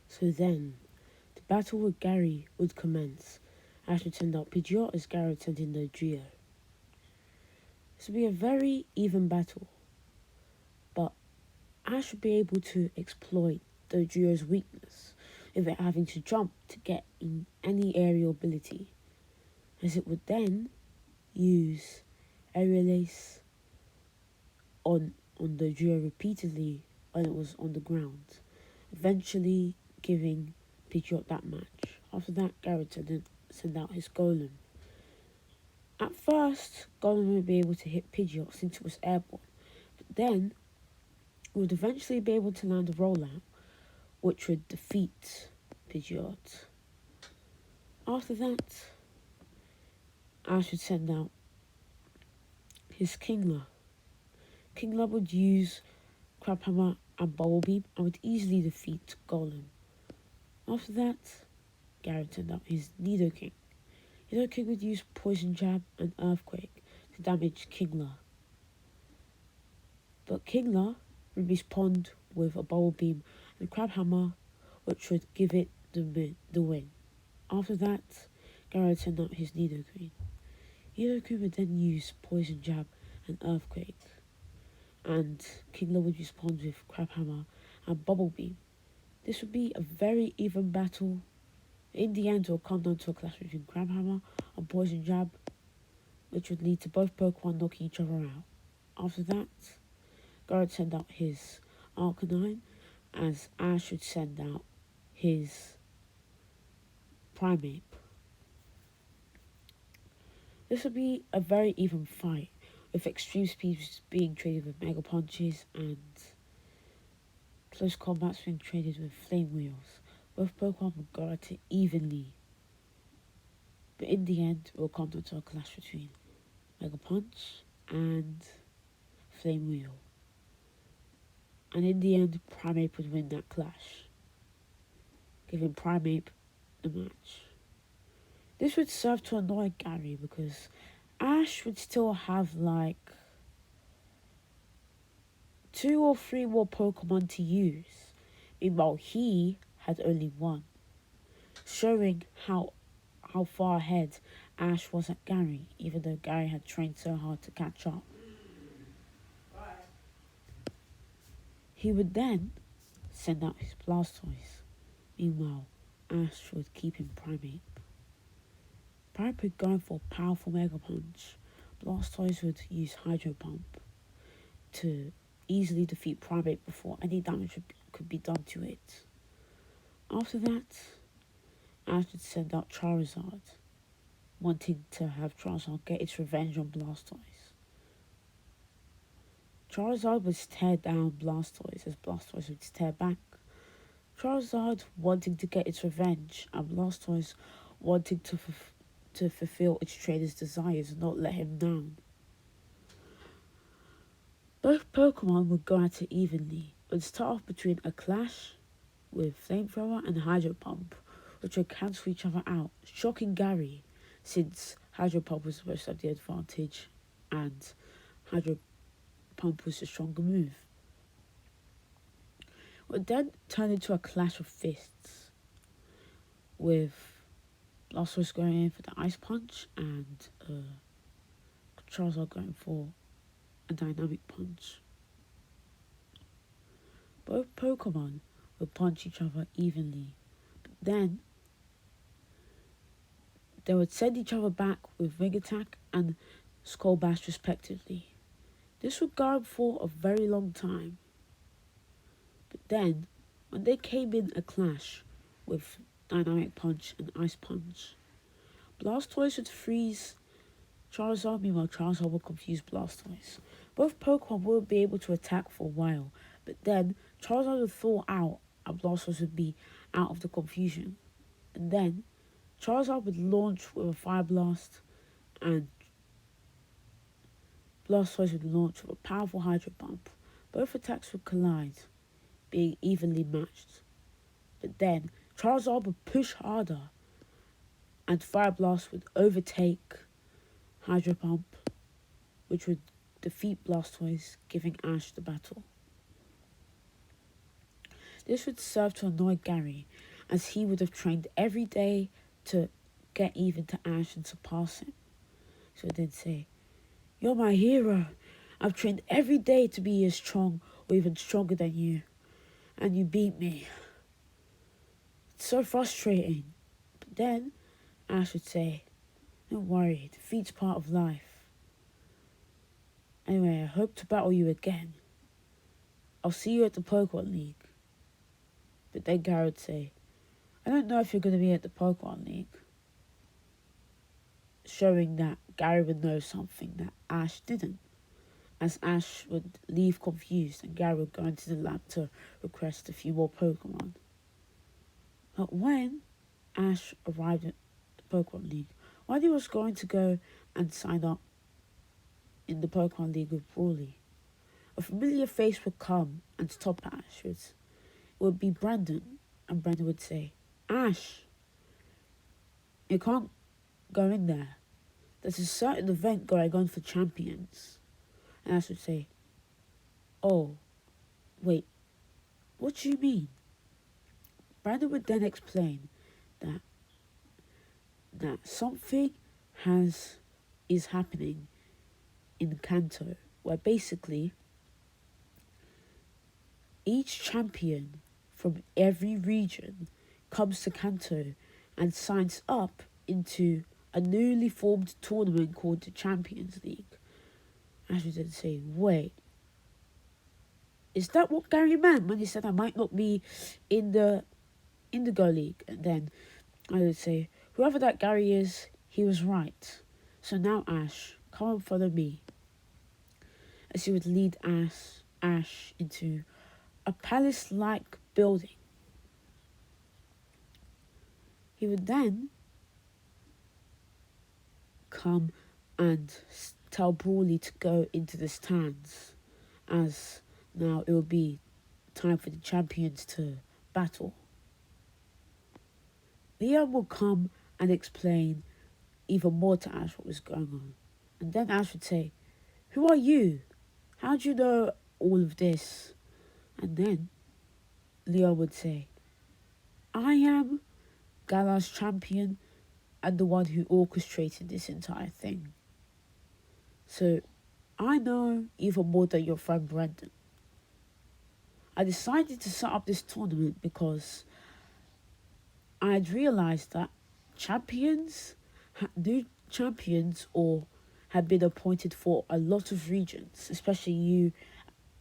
So then, the battle with Gary would commence. Ash would send out Pidgeot as Gary would send in the Duo. This would be a very even battle, but Ash would be able to exploit the Duo's weakness of it having to jump to get in any aerial ability, as it would then use Aerial Ace on the Duo repeatedly when it was on the ground, eventually giving Pidgeot that match. After that, Gary would send out his Golem. At first, Golem would be able to hit Pidgeot since it was airborne, but then it would eventually be able to land a rollout, which would defeat Pidgeot. After that, Ash would send out his Kingler. Kingler would use Crabhammer and Bubble Beam and would easily defeat Golem. After that, Gary would send out his Nidoking. Nidoking would use Poison Jab and Earthquake to damage Kingler. But Kingler would respond with a Bubble Beam and Crabhammer, which would give it the win. After that, Gary would send out his Nidoking. Nidoking would then use Poison Jab and Earthquake, and Kingler would respond with Crabhammer and Bubble Beam. This would be a very even battle. In the end, it will come down to a clash between Crabhammer and Poison Jab, which would lead to both Pokemon knocking each other out. After that, Gary would send out his Arcanine, as Ash would send out his Primeape. This would be a very even fight, with extreme speeds being traded with Mega Punches and close combats being traded with Flame Wheels. Both Pokemon would go at it evenly, but in the end, it will come down to a clash between Mega Punch and Flame Wheel. And in the end, Primeape would win that clash, giving Primeape the match. This would serve to annoy Gary because Ash would still have like 2 or 3 more Pokemon to use. Meanwhile, he had only 1, showing how far ahead Ash was at Gary, even though Gary had trained so hard to catch up. He would then send out his Blastoise. Meanwhile, Ash would keep him Primeape. Primeape going for a powerful Mega Punch. Blastoise would use Hydro Pump to easily defeat Primeape before any damage could be done to it. After that, Ash would send out Charizard, wanting to have Charizard get its revenge on Blastoise. Charizard would stare down Blastoise as Blastoise would stare back. Charizard wanting to get its revenge and Blastoise wanting to fulfill its trainer's desires and not let him down. Both Pokemon would go at it evenly. It would start off between a clash with Flamethrower and Hydro Pump, which would cancel each other out, shocking Gary, since Hydro Pump was supposed to have the advantage and Hydro Pump was the stronger move. It would then turn into a clash of fists, with Blastoise going in for the Ice Punch and Charizard going for a Dynamic Punch. Both Pokemon would punch each other evenly, but then they would send each other back with Wing Attack and Skull Bash respectively. This would go on for a very long time, but then when they came in a clash with Dynamic Punch and Ice Punch, Blastoise would freeze Charizard, meanwhile Charizard would confuse Blastoise. Both Pokemon would be able to attack for a while, but then Charizard would thaw out and Blastoise would be out of the confusion. And then Charizard would launch with a Fire Blast and Blastoise would launch with a powerful Hydro Pump. Both attacks would collide, being evenly matched. But then Charizard would push harder and Fire Blast would overtake Hydro Pump, which would defeat Blastoise, giving Ash the battle. This would serve to annoy Gary, as he would have trained every day to get even to Ash and surpass him. So they'd say, "You're my hero. I've trained every day to be as strong or even stronger than you, and you beat me. It's so frustrating." But then Ash would say, "Don't worry, defeat's part of life. Anyway, I hope to battle you again. I'll see you at the Pokemon League." But then Gary would say, "I don't know if you're going to be at the Pokemon League." Showing that Gary would know something that Ash didn't, as Ash would leave confused and Gary would go into the lab to request a few more Pokemon. But when Ash arrived at the Pokemon League, while he was going to go and sign up in the Pokemon League with Brawley, a familiar face would come and stop Ash. It would be Brandon, and Brandon would say, "Ash, you can't go in there. There's a certain event going on for champions." And Ash would say, "Oh, wait, what do you mean?" Brandon would then explain that something is happening in Kanto, where basically each champion from every region comes to Kanto and signs up into a newly formed tournament called the Champions League. Ash would then say, "Wait, is that what Gary meant when he said I might not be in the Indigo League?" And then I would say, "Whoever that Gary is, he was right. So now, Ash, come and follow me." As he would lead Ash into a palace-like building. He would then come and tell Brawley to go into the stands, as now it will be time for the champions to battle. Leon will come and explain even more to Ash what was going on. And then Ash would say, "Who are you? How do you know all of this?" And then Leon would say, "I am Gala's champion and the one who orchestrated this entire thing. So I know even more than your friend Brandon. I decided to set up this tournament because I had realised that new champions or had been appointed for a lot of regions, especially you,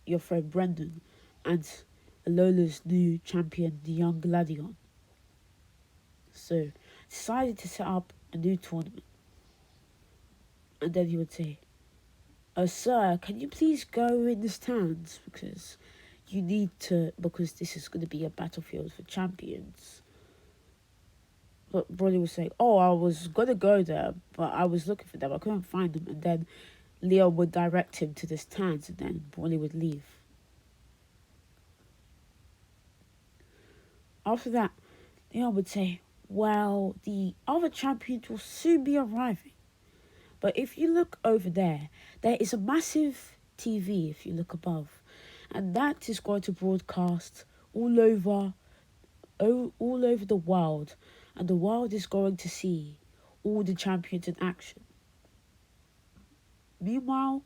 your friend Brendan, and Alola's new champion, the young Gladion. So decided to set up a new tournament." And then he would say, "Oh, sir, can you please go in the stands because this is going to be a battlefield for champions." But Broly would say, "Oh, I was going to go there, but I was looking for them. I couldn't find them." And then Leon would direct him to the stands, and then Broly would leave. After that, Leon would say, "Well, the other champions will soon be arriving. But if you look over there, there is a massive TV if you look above. And that is going to broadcast all over the world. And the world is going to see all the champions in action. Meanwhile,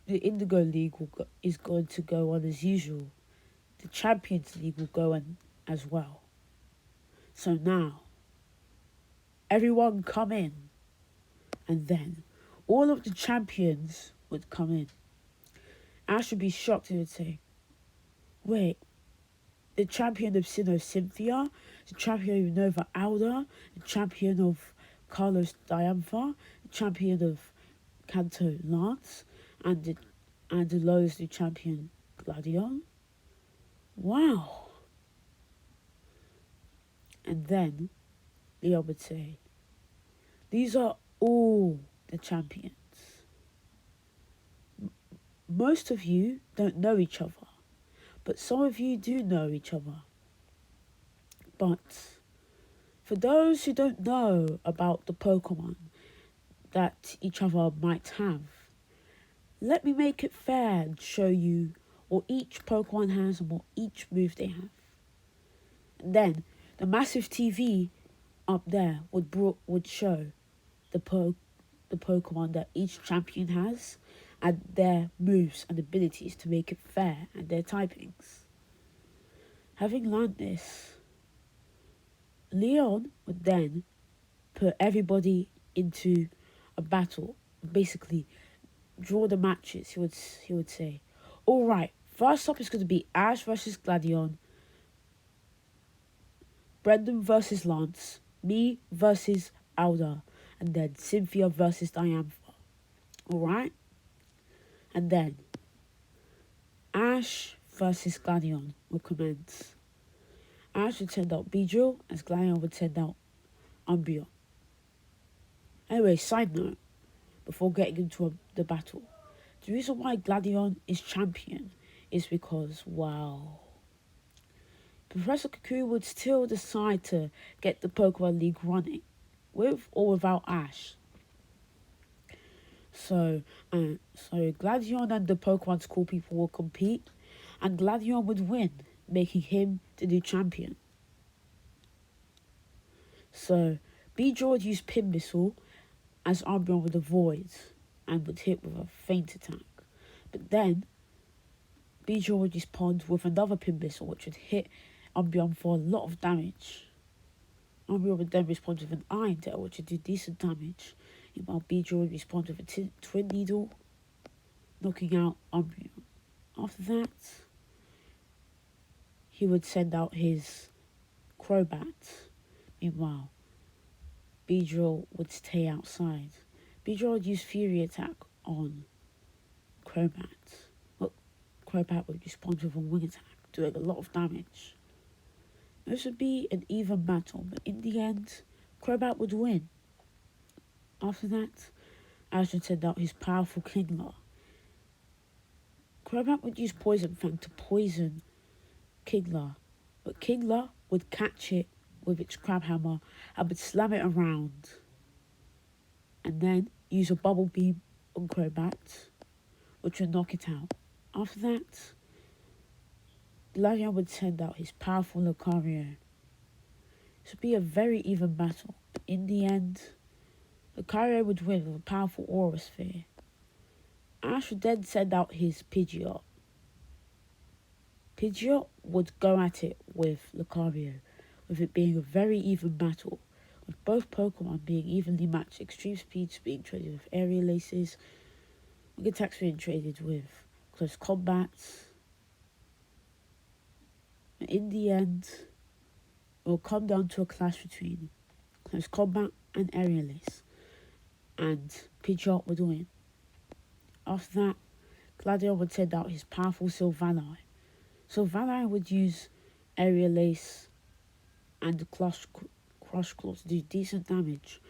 the Indigo League is going to go on as usual. The Champions League will go on as well. So now, everyone come in." And then all of the champions would come in. Ash would be shocked and would say, "Wait, the champion of Sinnoh, Cynthia, the champion of Nova Alda, the champion of Carlos Diantha, the champion of Kanto Lance, and the lowest new champion Gladion? Wow." And then Leon would say, "These are all the champions. Most of you don't know each other, but some of you do know each other. But for those who don't know about the Pokemon that each other might have, let me make it fair and show you what each Pokemon has and what each move they have. And then the massive TV up there would show the Pokemon that each champion has and their moves and abilities to make it fair and their typings. Having learned this, Leon would then put everybody into a battle, basically draw the matches. He would say, all right, first up is going to be Ash versus Gladion, Brendan versus Lance, me versus Alda, and then Cynthia versus Diantha. Alright? And then Ash versus Gladion will commence. Ash would send out Beedrill as Gladion would send out Umbreon. Anyway, side note, before getting into the battle, the reason why Gladion is champion is because, wow, Professor Cuckoo would still decide to get the Pokemon League running, with or without Ash. So Gladion and the Pokemon School people will compete, and Gladion would win, making him the new champion. So Beedrill would use Pin Missile as Umbreon would avoid and would hit with a feint attack. But then Beedrill would respond with another Pin Missile which would hit Umbreon for a lot of damage. Umbreon would then respond with an Iron Tail which would do decent damage, while Beedrill would respond with a Twin Needle, knocking out Umbreon. After that, he would send out his Crobat. Meanwhile, Beedrill would stay outside. Beedrill would use Fury Attack on Crobat. Well, Crobat would respond with a Wing Attack, doing a lot of damage. This would be an even battle, but in the end, Crobat would win. After that, Ash would send out his powerful Kingler. Crobat would use Poison Fang to poison Kingler, but Kingler would catch it with its Crab Hammer and would slam it around. And then use a Bubble Beam on Crobat, which would knock it out. After that, Gladion would send out his powerful Lucario. This would be a very even battle, but in the end, Lucario would win with a powerful Aura Sphere. Ash would then send out his Pidgeot. Pidgeot would go at it with Lucario, with it being a very even battle, with both Pokemon being evenly matched, extreme speeds being traded with Aerial Aces, Wing Attacks being traded with Close Combats. In the end, it will come down to a clash between Close Combat and Aerial Ace, and Pidgeot would win. After that, Gladion would send out his powerful Sylvanite. Sylvanite would use Aerial Ace and Crush Claw to do decent damage,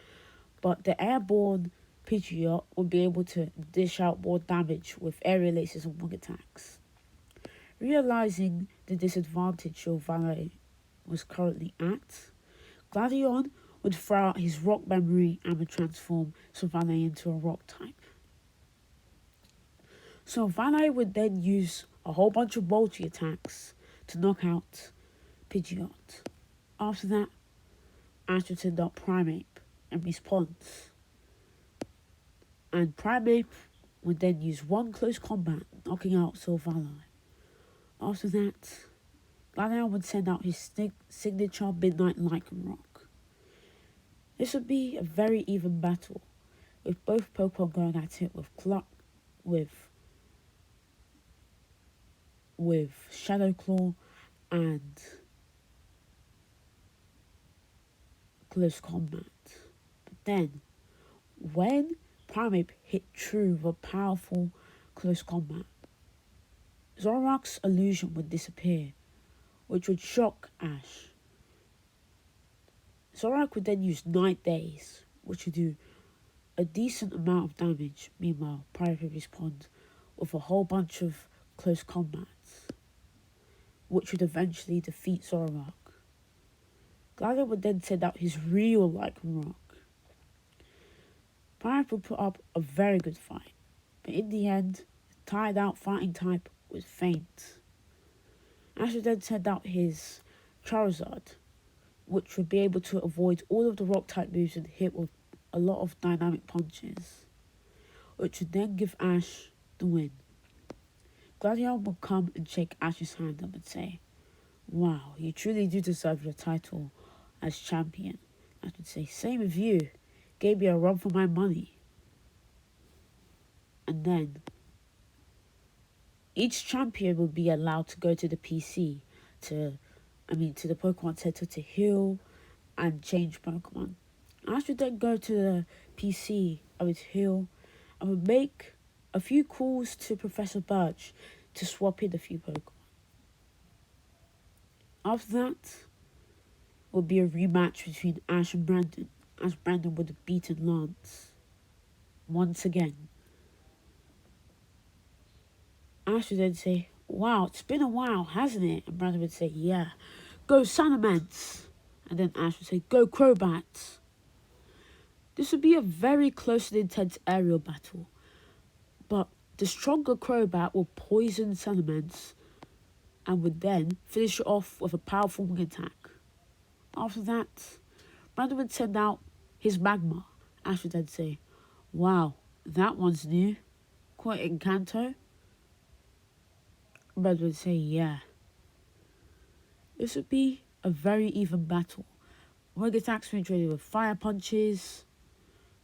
but the airborne Pidgeot would be able to dish out more damage with Aerial Aces and Wing Attacks. Realising the disadvantage Sylvanite was currently at, Gladion would throw out his Rock Memory and would transform Sylvanite into a Rock type. Sylvanite would then use a whole bunch of multi-attacks to knock out Pidgeot. After that, Ash would send out Primeape in response, and Primeape would then use one Close Combat, knocking out Sylvanite. After that, Gladion would send out his signature Midnight Lycanroc. This would be a very even battle, with both Pokemon going at it with Shadow Claw and Close Combat. But then, when Primeape hit true with a powerful Close Combat, Zoroark's illusion would disappear, which would shock Ash. Zoroark would then use Night Days, which would do a decent amount of damage. Meanwhile, Primeape would respond with a whole bunch of Close Combats, which would eventually defeat Zoroark. Gladion would then send out his real Lycanroc. Primeape would put up a very good fight, but in the end, the tired out fighting type would faint. Ash would then send out his Charizard, which would be able to avoid all of the rock-type moves and hit with a lot of dynamic punches, which would then give Ash the win. Gladion would come and shake Ash's hand and would say, "Wow, you truly do deserve your title as champion." Ash would say, "Same with you. Gave me a run for my money." And then each champion would be allowed to go to the PC to the Pokemon Center to heal and change Pokemon. Ash would then go to the PC and would heal and would make a few calls to Professor Birch to swap in a few Pokemon. After that would be a rematch between Ash and Brandon, as Brandon would have beaten Lance once again. Ash would then say, "Wow, it's been a while, hasn't it?" And Brandon would say, "Yeah. Go Salamence." And then Ash would say, "Go Crobat." This would be a very close and intense aerial battle, but the stronger Crobat will poison Salamence and would then finish it off with a powerful wing attack. After that, Brandon would send out his Magma. Ash would then say, "Wow, that one's new. Quite Encanto." Brandon would say, "Yeah." This would be a very even battle. Wing attacks being traded with fire punches,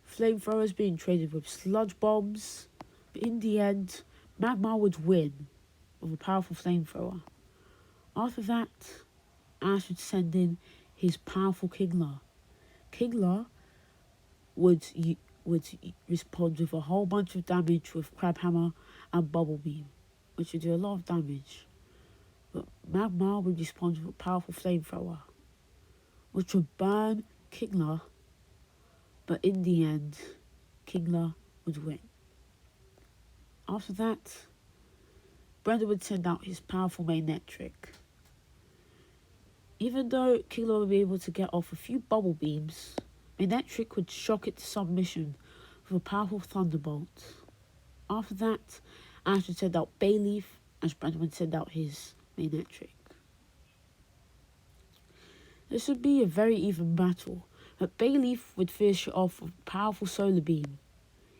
flamethrowers being traded with sludge bombs, but in the end, Magmar would win with a powerful flamethrower. After that, Ash would send in his powerful Kingler. Kingler would respond with a whole bunch of damage with Crab Hammer and Bubble Beam, which would do a lot of damage. But Magmar would respond with a powerful flamethrower, which would burn Kingler, but in the end, Kingler would win. After that, Brenda would send out his powerful mainnet trick. Even though Kingler would be able to get off a few bubble beams, mainnet trick would shock it to submission with a powerful thunderbolt. After that, Ash would send out Bayleaf, as Brenda would send out his mainnet trick. This would be a very even battle, but Bayleaf would finish it off with a powerful solar beam,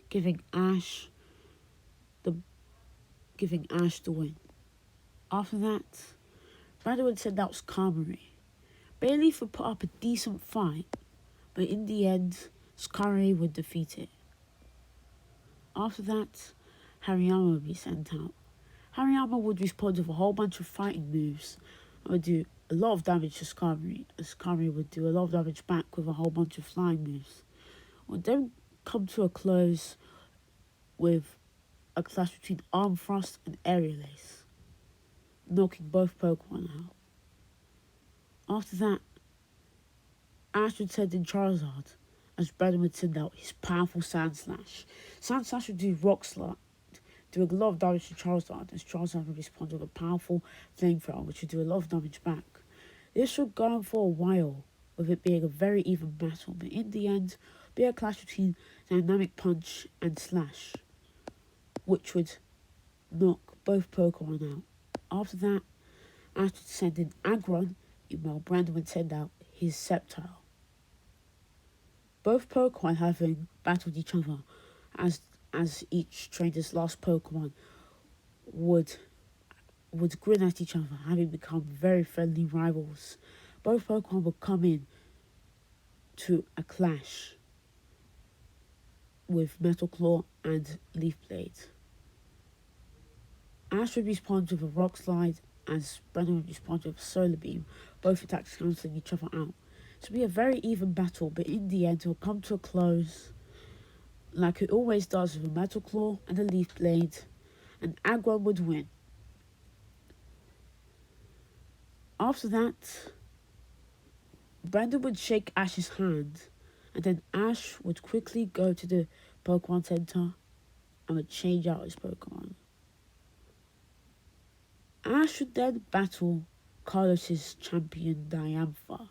giving Ash the win. After that, Brandon would send out Skarmory. Bayleaf would put up a decent fight, but in the end, Skarmory would defeat it. After that, Hariyama would be sent out. Hariyama would respond with a whole bunch of fighting moves and would do a lot of damage to Skarmory, and Skarmory would do a lot of damage back with a whole bunch of flying moves. Would then come to a close with a clash between Arm Frost and Aerial Ace, knocking both Pokemon out. After that, Ash would send in Charizard, as Brandon would send out his powerful Sand Slash. Sand Slash would do Rock Slide, doing a lot of damage to Charizard, as Charizard would respond with a powerful Flamethrower, which would do a lot of damage back. This would go on for a while, with it being a very even battle, but in the end, be a clash between Dynamic Punch and Slash, which would knock both Pokemon out. After that, Ash would send in Aggron, while Brandon would send out his Sceptile. Both Pokemon having battled each other, as each trainer's last Pokemon would grin at each other, having become very friendly rivals. Both Pokemon would come in to a clash with Metal Claw and Leaf Blade. Ash would respond with a Rock Slide, as Brandon would respond with a Solar Beam, both attacks cancelling each other out. This would be a very even battle, but in the end it will come to a close, like it always does, with a Metal Claw and a Leaf Blade, and Aggron would win. After that, Brandon would shake Ash's hand, and then Ash would quickly go to the Pokemon Center and would change out his Pokemon. Ash would then battle Carlos's champion Diantha,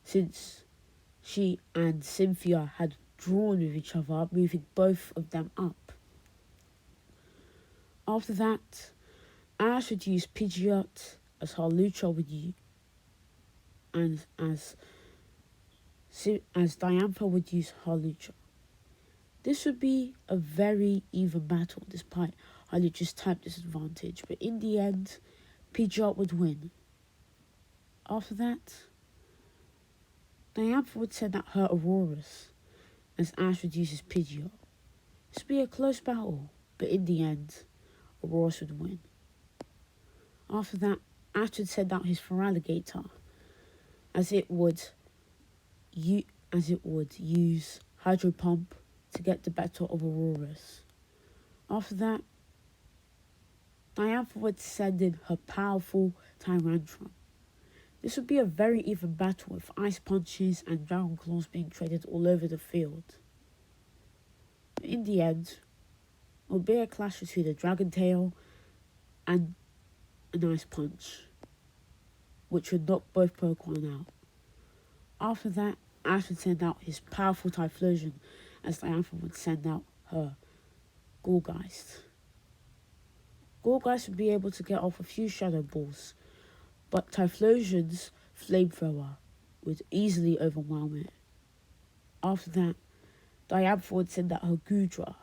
since she and Cynthia had drawn with each other, moving both of them up. After that, Ash would use Pidgeot as Harlucha would use, and as Diantha would use Harlucha. This would be a very even battle despite Harlucha's type disadvantage, but in the end, Pidgeot would win. After that, Diantha would send out her Auroras as Ash would use his Pidgeot. This would be a close battle, but in the end, Auroras would win. After that, Ash would send out his Feraligatr as it would use Hydro Pump to get the better of Auroras. After that, Diantha would send in her powerful Tyrantrum. This would be a very even battle with Ice Punches and Dragon Claws being traded all over the field. But in the end, it would be a clash between a Dragon Tail and an Ice Punch, which would knock both Pokemon out. After that, Ash would send out his powerful Typhlosion as Diantha would send out her Gourgeist. Gourgeist would be able to get off a few Shadow Balls, but Typhlosion's Flamethrower would easily overwhelm it. After that, Diantha would send out her Goodra.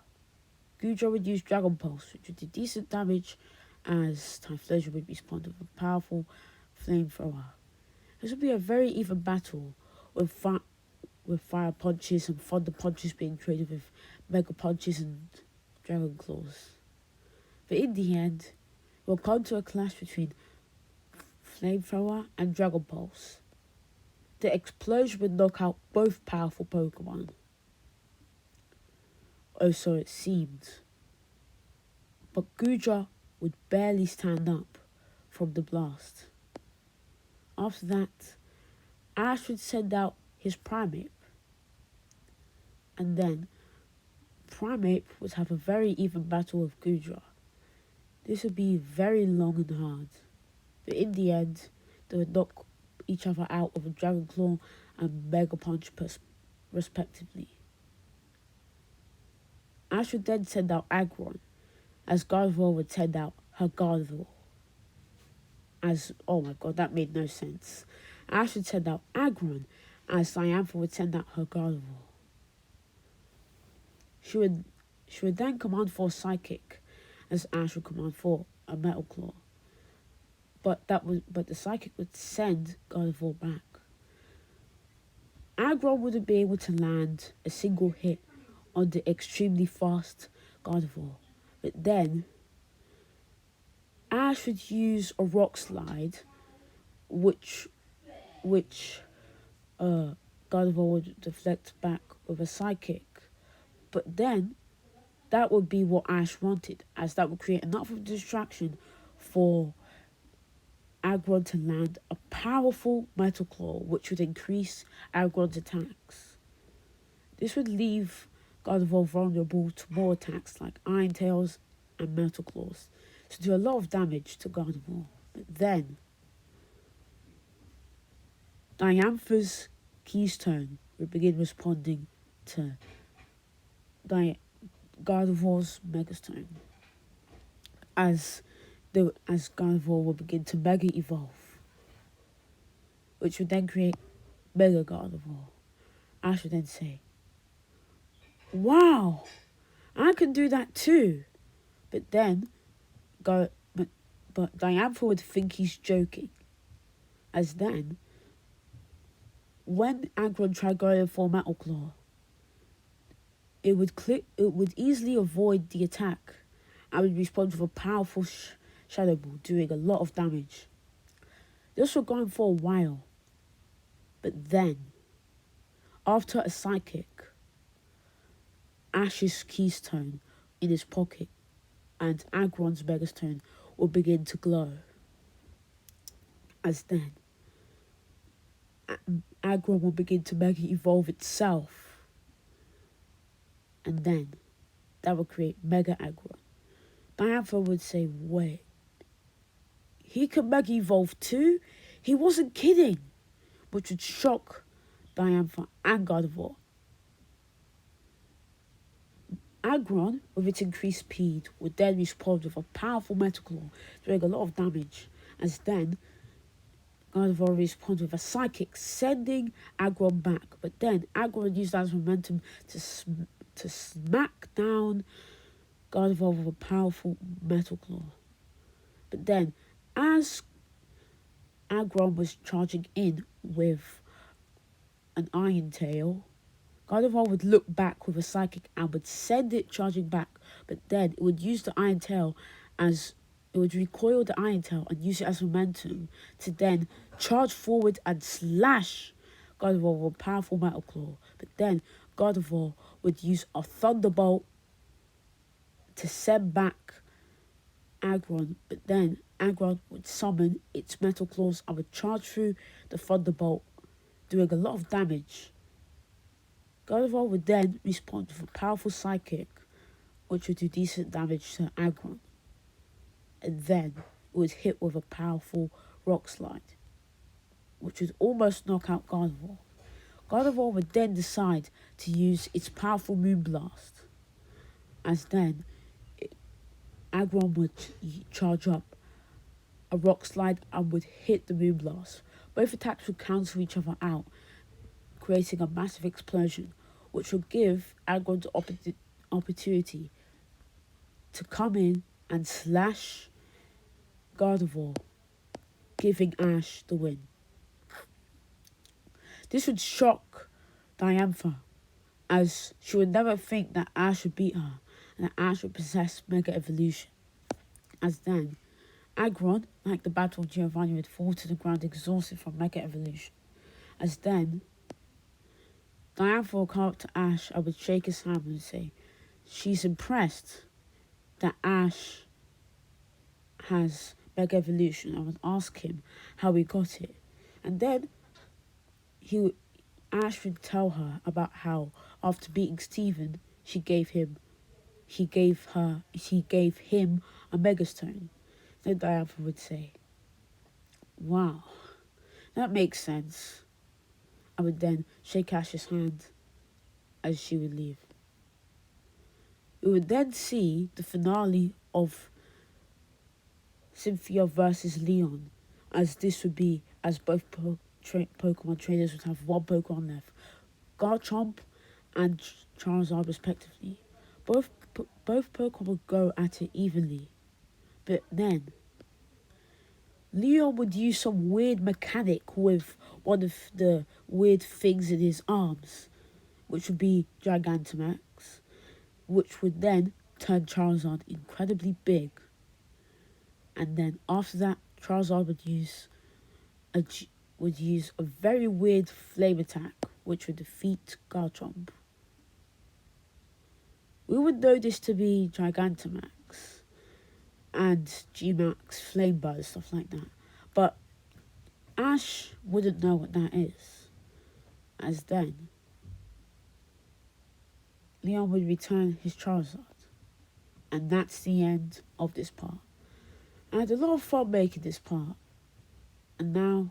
Goodra would use Dragon Pulse, which would do decent damage as Typhlosion would respond with a powerful Flamethrower. This would be a very even battle with Fire Punches and Thunder Punches being traded with Mega Punches and Dragon Claws. But in the end, it will come to a clash between Flamethrower and Dragon Pulse. The explosion would knock out both powerful Pokemon. Oh, so it seemed. But Goodra would barely stand up from the blast. After that, Ash would send out his Primeape. And then, Primeape would have a very even battle with Goodra. This would be very long and hard. But in the end, they would knock each other out with a Dragon Claw and Mega Punch respectively. Ash would then send out Aggron, as Gardevoir would send out her Gardevoir. Oh my god, that made no sense. Ash would send out Aggron, as Diantha would send out her Gardevoir. She would then command for a Psychic, as Ash would command for a Metal Claw. But the Psychic would send Gardevoir back. Aggron wouldn't be able to land a single hit on the extremely fast Gardevoir. But then, Ash would use a Rock Slide, which Gardevoir would deflect back with a Psychic. But then, that would be what Ash wanted, as that would create enough of a distraction for Aggron to land a powerful Metal Claw, which would increase Aggron's attacks. This would leave Gardevoir vulnerable to more attacks like Iron Tails and Metal Claws, to do a lot of damage to Gardevoir. But then, Diantha's Keystone would begin responding to Gardevoir's Megastone, as Gardevoir will begin to Mega Evolve, which would then create Mega Gardevoir. Ash would then say, "Wow, I can do that too." But then, but Diantha would think he's joking, as then, when Aggron tried going for Metal Claw, it would easily avoid the attack and would respond with a powerful Shadow Ball, doing a lot of damage. This was going for a while, but then, after a Psychic, Ash's Keystone in his pocket and Aggron's Megastone will begin to glow. As then, Aggron will begin to Mega Evolve itself. And then, that will create Mega Aggron. Diantha would say, "Wait, he can Mega Evolve too? He wasn't kidding," which would shock Diantha and Gardevoir. Aggron, with its increased speed, would then respond with a powerful Metal Claw, doing a lot of damage, as then Gardevoir responds with a Psychic, sending Aggron back, but then Aggron used that as momentum to smack down Gardevoir with a powerful Metal Claw. But then, as Aggron was charging in with an Iron Tail, Gardevoir would look back with a Psychic and would send it charging back, but then it would use the Iron Tail as it would recoil the Iron Tail and use it as momentum to then charge forward and slash Gardevoir with a powerful Metal Claw. But then Gardevoir would use a Thunderbolt to send back Aggron, but then Aggron would summon its Metal Claws and would charge through the Thunderbolt, doing a lot of damage. Gardevoir would then respond with a powerful Psychic, which would do decent damage to Aggron, and then it would hit with a powerful Rock Slide, which would almost knock out Gardevoir. Gardevoir would then decide to use its powerful Moonblast, as then Aggron would charge up a Rock Slide and would hit the Moonblast. Both attacks would cancel each other out, creating a massive explosion, which would give Aggron the opportunity to come in and slash Gardevoir, giving Ash the win. This would shock Diantha, as she would never think that Ash would beat her, and that Ash would possess Mega Evolution. As then, Aggron, like the Battle of Giovanni, would fall to the ground exhausted from Mega Evolution. As then, Diantha would come up to Ash and would shake his hand and say she's impressed that Ash has Mega Evolution and would ask him how he got it. And then Ash would tell her about how after beating Steven, he gave him a Megastone. Then Diantha would say, "Wow, that makes sense." I would then shake Ash's hand as she would leave. We would then see the finale of Cynthia versus Leon, as this would be as both Pokemon trainers would have one Pokemon left, Garchomp and Charizard respectively. Both Pokemon would go at it evenly, but then Leon would use some weird mechanic with one of the weird things in his arms, which would be Gigantamax, which would then turn Charizard incredibly big. And then after that, Charizard would use a very weird flame attack, which would defeat Garchomp. We would know this to be Gigantamax and Gmax, Flame Bird, stuff like that. But Ash wouldn't know what that is, as then Leon would return his Charizard. And that's the end of this part. I had a lot of fun making this part, and now